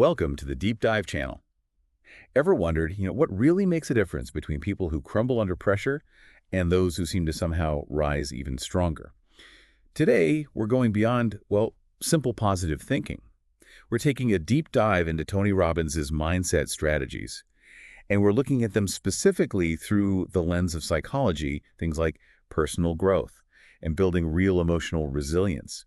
Welcome to the Deep Dive channel. Ever wondered, what really makes a difference between people who crumble under pressure and those who seem to somehow rise even stronger? Today, we're going beyond, simple positive thinking. We're taking a deep dive into Tony Robbins' mindset strategies, and we're looking at them specifically through the lens of psychology, things like personal growth and building real emotional resilience.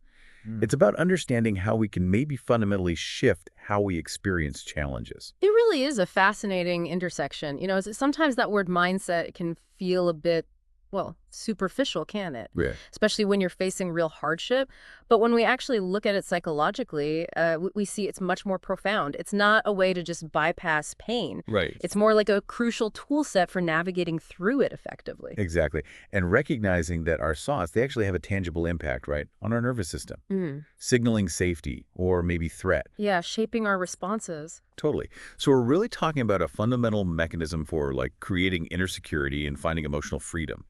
It's about understanding how we can maybe fundamentally shift how we experience challenges. It really is a fascinating intersection. Sometimes that word mindset can feel a bit, superficial, can it? Yeah. Especially when you're facing real hardship. But when we actually look at it psychologically, we see it's much more profound. It's not a way to just bypass pain. Right. It's more like a crucial tool set for navigating through it effectively. Exactly. And recognizing that our thoughts, they actually have a tangible impact, right, on our nervous system, signaling safety or maybe threat. Yeah, shaping our responses. Totally. So we're really talking about a fundamental mechanism for creating inner security and finding emotional freedom.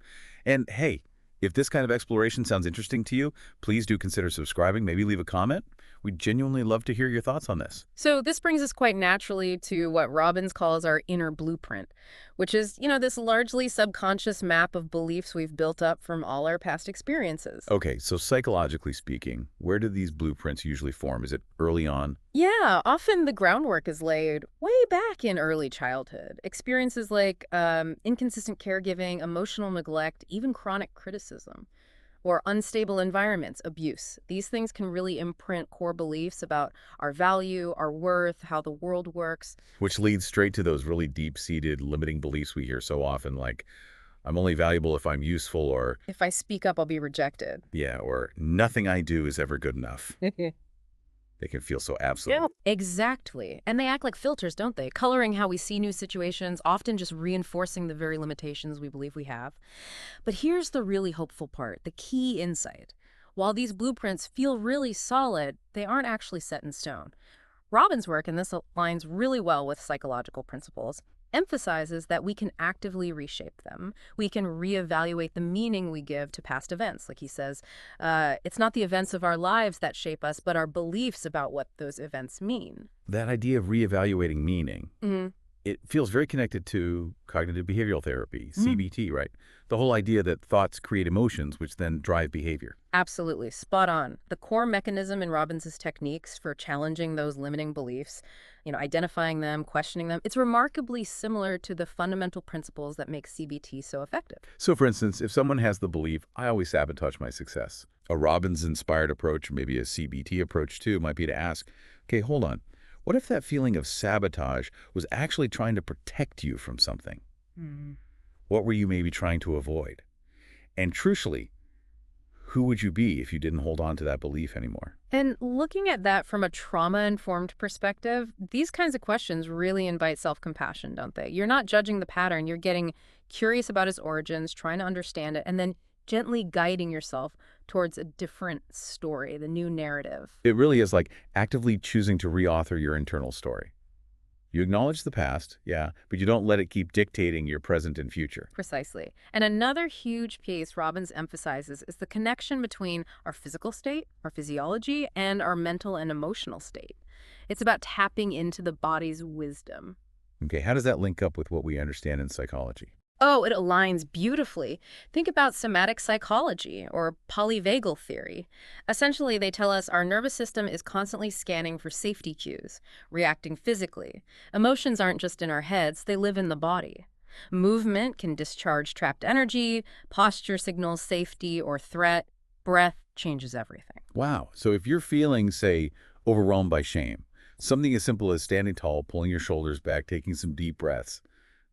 And hey, if this kind of exploration sounds interesting to you, please do consider subscribing, maybe leave a comment. We'd genuinely love to hear your thoughts on this. So this brings us quite naturally to what Robbins calls our inner blueprint, which is, this largely subconscious map of beliefs we've built up from all our past experiences. Okay, so psychologically speaking, where do these blueprints usually form? Is it early on? Yeah, often the groundwork is laid way back in early childhood. Experiences like inconsistent caregiving, emotional neglect, even chronic criticism, or unstable environments, abuse. These things can really imprint core beliefs about our value, our worth, how the world works. Which leads straight to those really deep-seated limiting beliefs we hear so often, like, I'm only valuable if I'm useful, or, If I speak up, I'll be rejected. yeah, or nothing I do is ever good enough. They can feel so absolute. Yeah, exactly. And they act like filters, don't they? Coloring how we see new situations, often just reinforcing the very limitations we believe we have. But here's the really hopeful part, the key insight. While these blueprints feel really solid, they aren't actually set in stone. Robbins' work, and this aligns really well with psychological principles, emphasizes that we can actively reshape them. We can reevaluate the meaning we give to past events. Like he says, it's not the events of our lives that shape us, but our beliefs about what those events mean. That idea of reevaluating meaning, it feels very connected to cognitive behavioral therapy, CBT, right? The whole idea that thoughts create emotions, which then drive behavior. Absolutely. Spot on. The core mechanism in Robbins' techniques for challenging those limiting beliefs, identifying them, questioning them, it's remarkably similar to the fundamental principles that make CBT so effective. So, for instance, if someone has the belief, I always sabotage my success, a Robbins-inspired approach, maybe a CBT approach too, might be to ask, okay, hold on. What if that feeling of sabotage was actually trying to protect you from something? What were you maybe trying to avoid? And crucially, who would you be if you didn't hold on to that belief anymore? And looking at that from a trauma-informed perspective, these kinds of questions really invite self-compassion, don't they? You're not judging the pattern. You're getting curious about its origins, trying to understand it, and then gently guiding yourself towards a different story, the new narrative. It really is like actively choosing to reauthor your internal story. You acknowledge the past, yeah, but you don't let it keep dictating your present and future. Precisely. And another huge piece Robbins emphasizes is the connection between our physical state, our physiology, and our mental and emotional state. It's about tapping into the body's wisdom. Okay, how does that link up with what we understand in psychology? Oh, it aligns beautifully. Think about somatic psychology or polyvagal theory. Essentially, they tell us our nervous system is constantly scanning for safety cues, reacting physically. Emotions aren't just in our heads, they live in the body. Movement can discharge trapped energy, posture signals safety or threat, breath changes everything. Wow, so if you're feeling, say, overwhelmed by shame, something as simple as standing tall, pulling your shoulders back, taking some deep breaths,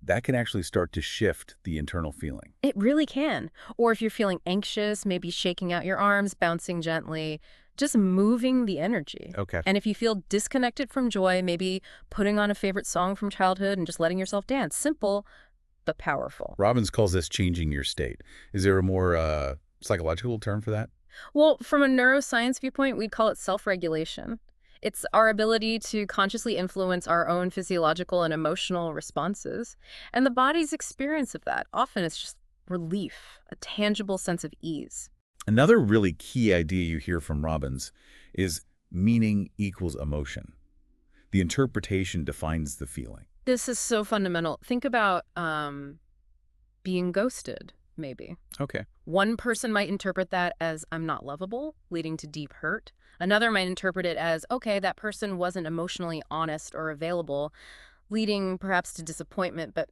that can actually start to shift the internal feeling. It really can. Or if you're feeling anxious, maybe shaking out your arms, bouncing gently, just moving the energy. Okay. And if you feel disconnected from joy, maybe putting on a favorite song from childhood and just letting yourself dance. Simple, but powerful. Robbins calls this changing your state. Is there a more psychological term for that? Well, from a neuroscience viewpoint, we'd call it self-regulation. It's our ability to consciously influence our own physiological and emotional responses. And the body's experience of that, often it's just relief, a tangible sense of ease. Another really key idea you hear from Robbins is meaning equals emotion. The interpretation defines the feeling. This is so fundamental. Think about being ghosted, maybe. Okay. One person might interpret that as I'm not lovable, leading to deep hurt. Another might interpret it as, okay, that person wasn't emotionally honest or available, leading perhaps to disappointment, but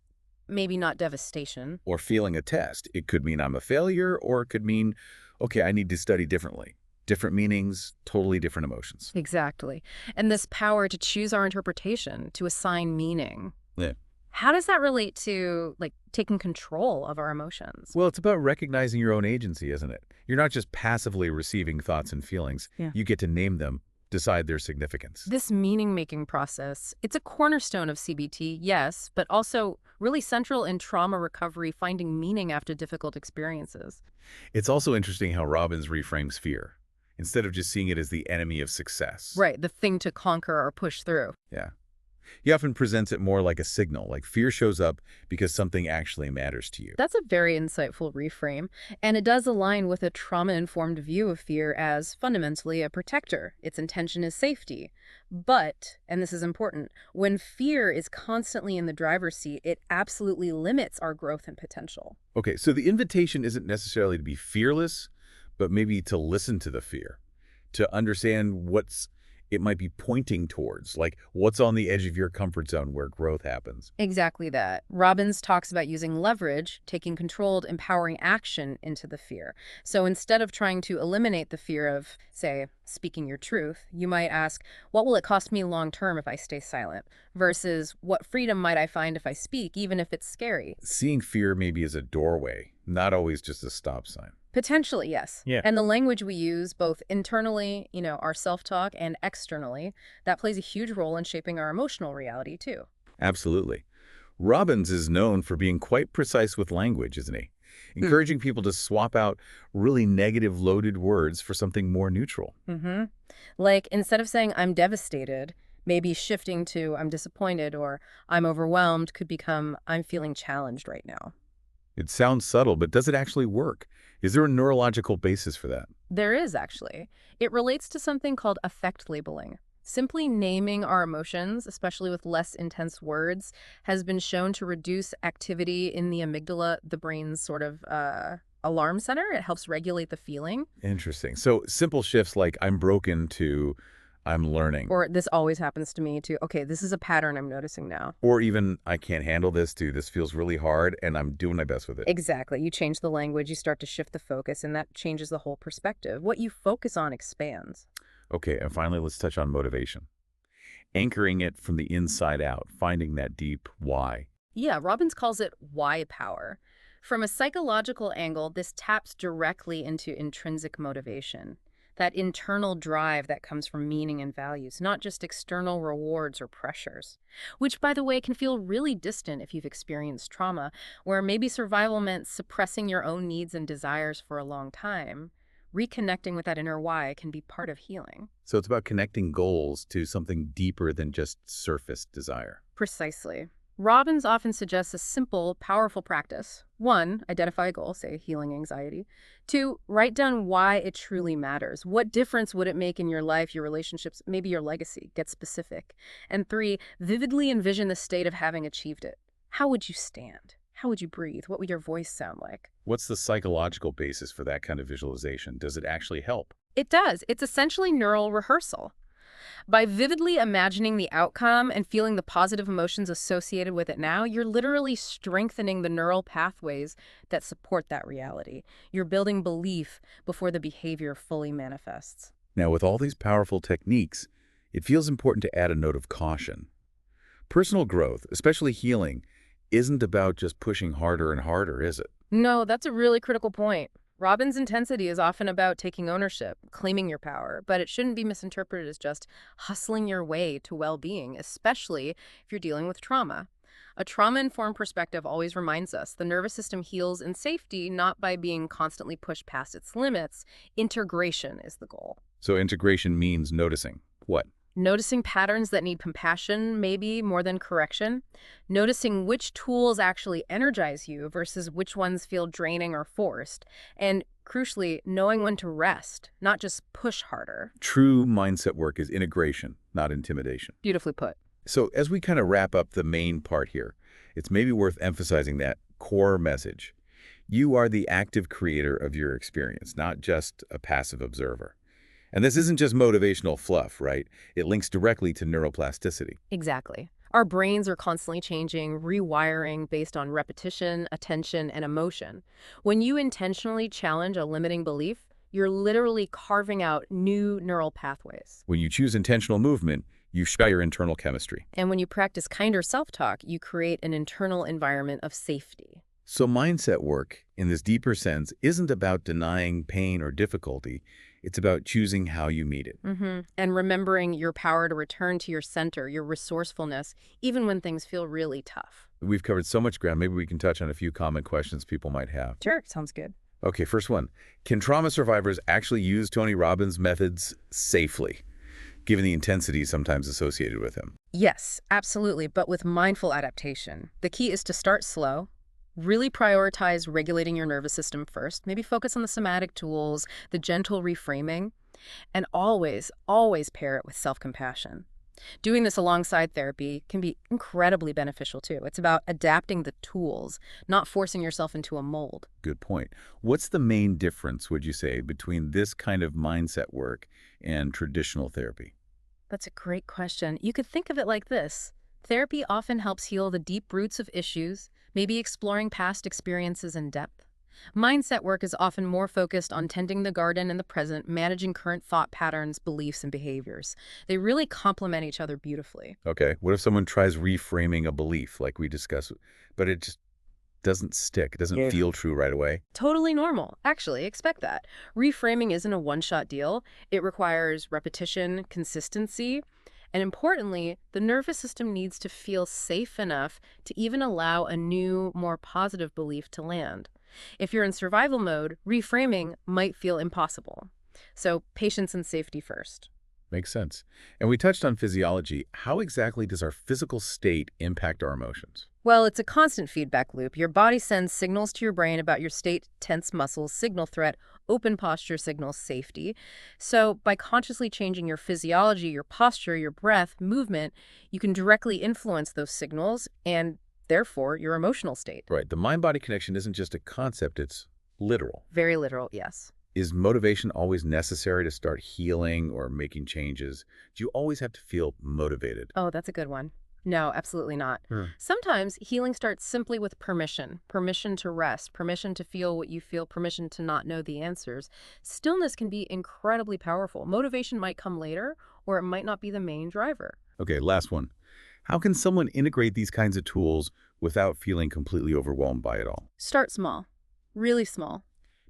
maybe not devastation. Or feeling a test. It could mean I'm a failure, or it could mean, okay, I need to study differently. Different meanings, totally different emotions. Exactly. And this power to choose our interpretation, to assign meaning. Yeah. How does that relate to, like, taking control of our emotions? Well, it's about recognizing your own agency, isn't it? You're not just passively receiving thoughts and feelings. Yeah. You get to name them, decide their significance. This meaning-making process, it's a cornerstone of CBT, yes, but also really central in trauma recovery, finding meaning after difficult experiences. It's also interesting how Robbins reframes fear, instead of just seeing it as the enemy of success. Right, the thing to conquer or push through. Yeah. He often presents it more like a signal, like fear shows up because something actually matters to you. That's a very insightful reframe, and it does align with a trauma-informed view of fear as fundamentally a protector. Its intention is safety. But, and this is important, when fear is constantly in the driver's seat, it absolutely limits our growth and potential. Okay, so the invitation isn't necessarily to be fearless, but maybe to listen to the fear, to understand it might be pointing towards, like what's on the edge of your comfort zone where growth happens. Exactly that. Robbins talks about using leverage, taking controlled, empowering action into the fear. So instead of trying to eliminate the fear of, say, speaking your truth, you might ask, what will it cost me long term if I stay silent? Versus, what freedom might I find if I speak, even if it's scary? Seeing fear maybe as a doorway, not always just a stop sign. Potentially, yes. Yeah. And the language we use, both internally, our self-talk, and externally, that plays a huge role in shaping our emotional reality, too. Absolutely. Robbins is known for being quite precise with language, isn't he? Encouraging people to swap out really negative loaded words for something more neutral. Mm-hmm. Like, instead of saying, I'm devastated, maybe shifting to, I'm disappointed, or I'm overwhelmed could become, I'm feeling challenged right now. It sounds subtle, but does it actually work? Is there a neurological basis for that? There is, actually. It relates to something called affect labeling. Simply naming our emotions, especially with less intense words, has been shown to reduce activity in the amygdala, the brain's sort of alarm center. It helps regulate the feeling. Interesting. So simple shifts like I'm broken to I'm learning. Or this always happens to me, to, okay, this is a pattern I'm noticing now. Or even I can't handle this to this feels really hard and I'm doing my best with it. Exactly. You change the language, you start to shift the focus, and that changes the whole perspective. What you focus on expands. Okay, and finally, let's touch on motivation. Anchoring it from the inside out, finding that deep why. Yeah, Robbins calls it why power. From a psychological angle, this taps directly into intrinsic motivation, that internal drive that comes from meaning and values, not just external rewards or pressures, which, by the way, can feel really distant if you've experienced trauma, where maybe survival meant suppressing your own needs and desires for a long time. Reconnecting with that inner why can be part of healing. So it's about connecting goals to something deeper than just surface desire. Precisely. Robbins often suggests a simple, powerful practice. 1, identify a goal, say healing anxiety. 2, write down why it truly matters. What difference would it make in your life, your relationships, maybe your legacy? Get specific. And 3, vividly envision the state of having achieved it. How would you stand? How would you breathe? What would your voice sound like? What's the psychological basis for that kind of visualization? Does it actually help? It does. It's essentially neural rehearsal. By vividly imagining the outcome and feeling the positive emotions associated with it now, you're literally strengthening the neural pathways that support that reality. You're building belief before the behavior fully manifests. Now, with all these powerful techniques, it feels important to add a note of caution. Personal growth, especially healing, isn't about just pushing harder and harder, is it? No, that's a really critical point. Robbins' intensity is often about taking ownership, claiming your power, but it shouldn't be misinterpreted as just hustling your way to well-being, especially if you're dealing with trauma. A trauma-informed perspective always reminds us the nervous system heals in safety, not by being constantly pushed past its limits. Integration is the goal. So integration means noticing. What? Noticing patterns that need compassion, maybe more than correction. Noticing which tools actually energize you versus which ones feel draining or forced. And crucially, knowing when to rest, not just push harder. True mindset work is integration, not intimidation. Beautifully put. So as we kind of wrap up the main part here, it's maybe worth emphasizing that core message. You are the active creator of your experience, not just a passive observer. And this isn't just motivational fluff, right? It links directly to neuroplasticity. Exactly. Our brains are constantly changing, rewiring based on repetition, attention, and emotion. When you intentionally challenge a limiting belief, you're literally carving out new neural pathways. When you choose intentional movement, you shift your internal chemistry. And when you practice kinder self-talk, you create an internal environment of safety. So mindset work, in this deeper sense, isn't about denying pain or difficulty. It's about choosing how you meet it. And remembering your power to return to your center, your resourcefulness, even when things feel really tough. We've covered so much ground. Maybe we can touch on a few common questions people might have. Sure, sounds good. Okay, first one. Can trauma survivors actually use Tony Robbins' methods safely, given the intensity sometimes associated with him? Yes, absolutely, but with mindful adaptation. The key is to start slow. Really prioritize regulating your nervous system first. Maybe focus on the somatic tools, the gentle reframing, and always, always pair it with self-compassion. Doing this alongside therapy can be incredibly beneficial too. It's about adapting the tools, not forcing yourself into a mold. Good point. What's the main difference, would you say, between this kind of mindset work and traditional therapy? That's a great question. You could think of it like this. Therapy often helps heal the deep roots of issues, maybe exploring past experiences in depth. Mindset work is often more focused on tending the garden in the present, managing current thought patterns, beliefs, and behaviors. They really complement each other beautifully. Okay, what if someone tries reframing a belief, like we discussed, but it just doesn't stick, it doesn't feel true right away? Totally normal. Actually, expect that. Reframing isn't a one-shot deal. It requires repetition, consistency, and importantly, the nervous system needs to feel safe enough to even allow a new, more positive belief to land. If you're in survival mode, reframing might feel impossible. So patience and safety first. Makes sense. And we touched on physiology. How exactly does our physical state impact our emotions? Well, it's a constant feedback loop. Your body sends signals to your brain about your state, tense muscles, signal threat, open posture signals safety. So by consciously changing your physiology, your posture, your breath, movement, you can directly influence those signals and therefore your emotional state. Right. The mind-body connection isn't just a concept, it's literal. Very literal, yes. Is motivation always necessary to start healing or making changes? Do you always have to feel motivated? Oh, that's a good one. No, absolutely not. Sometimes healing starts simply with permission. Permission to rest, permission to feel what you feel, permission to not know the answers. Stillness can be incredibly powerful. Motivation might come later, or it might not be the main driver. Okay, last one. How can someone integrate these kinds of tools without feeling completely overwhelmed by it all? Start small, really small.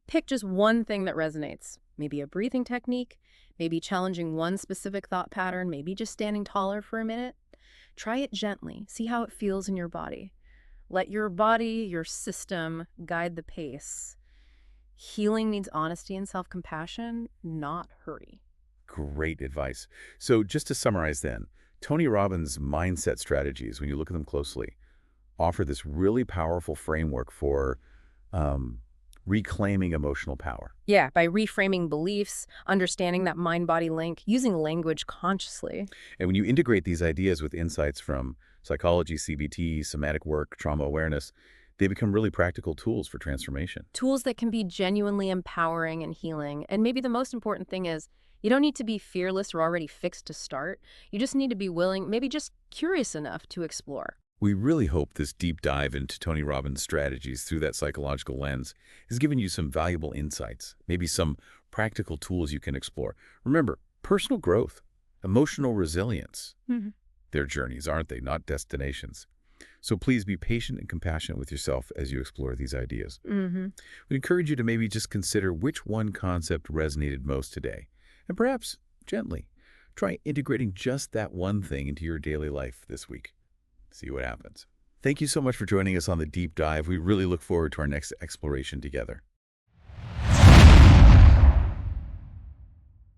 Pick just one thing that resonates. Maybe a breathing technique, maybe challenging one specific thought pattern, maybe just standing taller for a minute. Try it gently. See how it feels in your body. Let your body, your system, guide the pace. Healing needs honesty and self-compassion, not hurry. Great advice. So just to summarize then, Tony Robbins' mindset strategies, when you look at them closely, offer this really powerful framework for reclaiming emotional power. Yeah, by reframing beliefs, understanding that mind-body link, using language consciously. And when you integrate these ideas with insights from psychology, CBT, somatic work, trauma awareness, they become really practical tools for transformation. Tools that can be genuinely empowering and healing. And maybe the most important thing is you don't need to be fearless or already fixed to start. You just need to be willing, maybe just curious enough to explore. We really hope this deep dive into Tony Robbins' strategies through that psychological lens has given you some valuable insights, maybe some practical tools you can explore. Remember, personal growth, emotional resilience, they're journeys, aren't they? Not destinations. So please be patient and compassionate with yourself as you explore these ideas. We encourage you to maybe just consider which one concept resonated most today. And perhaps, gently, try integrating just that one thing into your daily life this week. See what happens. Thank you so much for joining us on the deep dive. We really look forward to our next exploration together.